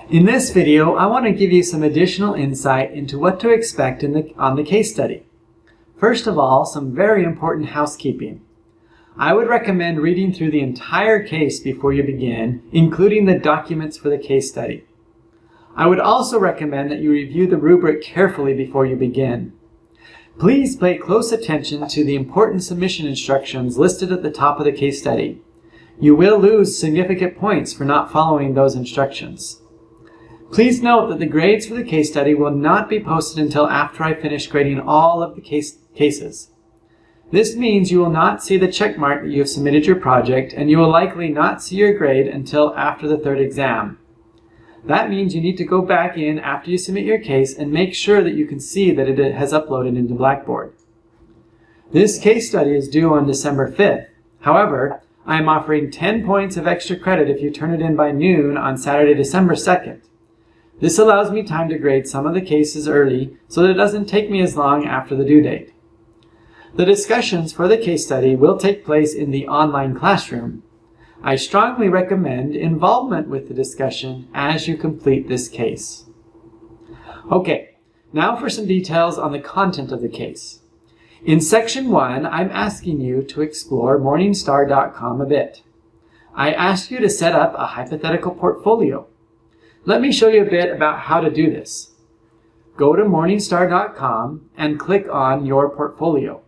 In this video, I want to give you some additional insight into what to expect on the case study. First of all, some very important housekeeping. I would recommend reading through the entire case before you begin, including the documents for the case study. I would also recommend that you review the rubric carefully before you begin. Please pay close attention to the important submission instructions listed at the top of the case study. You will lose significant points for not following those instructions. Please note that the grades for the case study will not be posted until after I finish grading all of the cases. This means you will not see the check mark that you have submitted your project, and you will likely not see your grade until after the third exam. That means you need to go back in after you submit your case and make sure that you can see that it has uploaded into Blackboard. This case study is due on December 5th. However, I am offering 10 points of extra credit if you turn it in by noon on Saturday, December 2nd. This allows me time to grade some of the cases early so that it doesn't take me as long after the due date. The discussions for the case study will take place in the online classroom. I strongly recommend involvement with the discussion as you complete this case. Okay, now for some details on the content of the case. In Section 1, I'm asking you to explore Morningstar.com a bit. I asked you to set up a hypothetical portfolio. Let me show you a bit about how to do this. Go to Morningstar.com and click on Your Portfolio.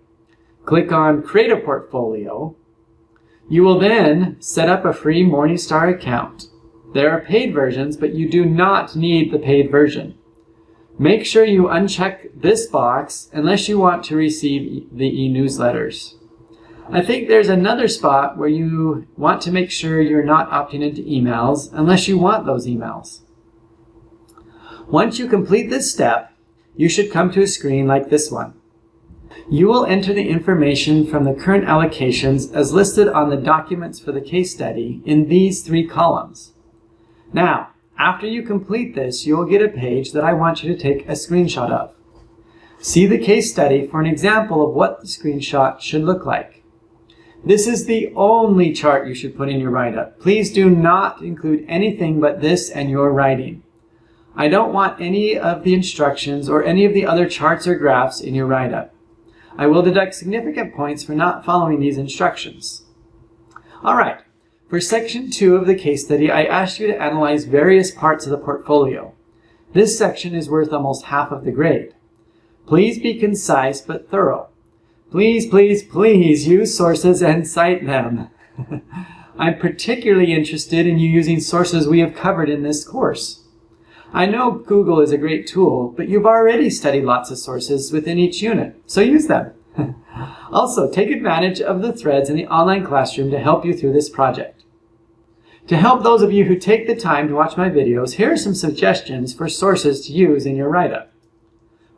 Click on Create a Portfolio. You will then set up a free Morningstar account. There are paid versions, but you do not need the paid version. Make sure you uncheck this box unless you want to receive the e-newsletters. I think there's another spot where you want to make sure you're not opting into emails unless you want those emails. Once you complete this step, you should come to a screen like this one. You will enter the information from the current allocations as listed on the documents for the case study in these three columns. Now, after you complete this, you will get a page that I want you to take a screenshot of. See the case study for an example of what the screenshot should look like. This is the only chart you should put in your write-up. Please do not include anything but this and your writing. I don't want any of the instructions or any of the other charts or graphs in your write-up. I will deduct significant points for not following these instructions. All right, for Section 2 of the case study, I asked you to analyze various parts of the portfolio. This section is worth almost half of the grade. Please be concise but thorough. Please, please, please use sources and cite them. I'm particularly interested in you using sources we have covered in this course. I know Google is a great tool, but you've already studied lots of sources within each unit, so use them. Also, take advantage of the threads in the online classroom to help you through this project. To help those of you who take the time to watch my videos, here are some suggestions for sources to use in your write-up.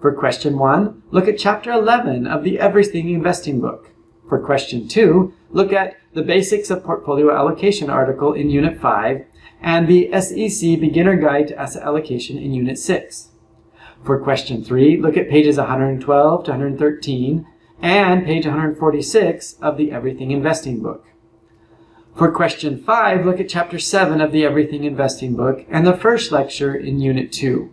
For question 1, look at Chapter 11 of the Everything Investing book. For question 2, look at the Basics of Portfolio Allocation article in Unit 5, and the SEC Beginner Guide to Asset Allocation in Unit 6. For question 3, look at pages 112 to 113 and page 146 of the Everything Investing book. For question 5, look at Chapter 7 of the Everything Investing book and the first lecture in Unit 2.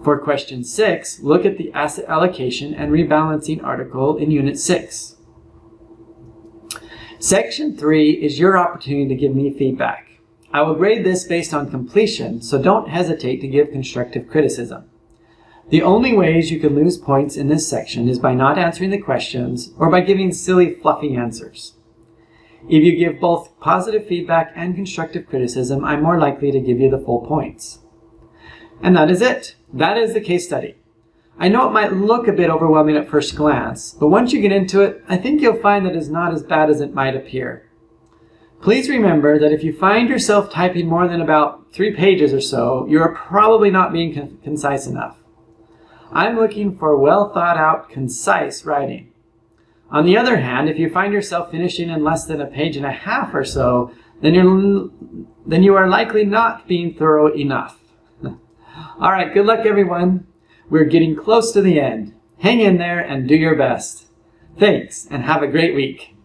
For question 6, look at the Asset Allocation and Rebalancing article in Unit 6. Section 3 is your opportunity to give me feedback. I will grade this based on completion, so don't hesitate to give constructive criticism. The only ways you can lose points in this section is by not answering the questions or by giving silly, fluffy answers. If you give both positive feedback and constructive criticism, I'm more likely to give you the full points. And that is it. That is the case study. I know it might look a bit overwhelming at first glance, but once you get into it, I think you'll find that it's not as bad as it might appear. Please remember that if you find yourself typing more than about 3 pages or so, you are probably not being concise enough. I'm looking for well thought out, concise writing. On the other hand, if you find yourself finishing in less than 1.5 pages or so, then you are likely not being thorough enough. All right, good luck everyone. We're getting close to the end. Hang in there and do your best. Thanks, and have a great week.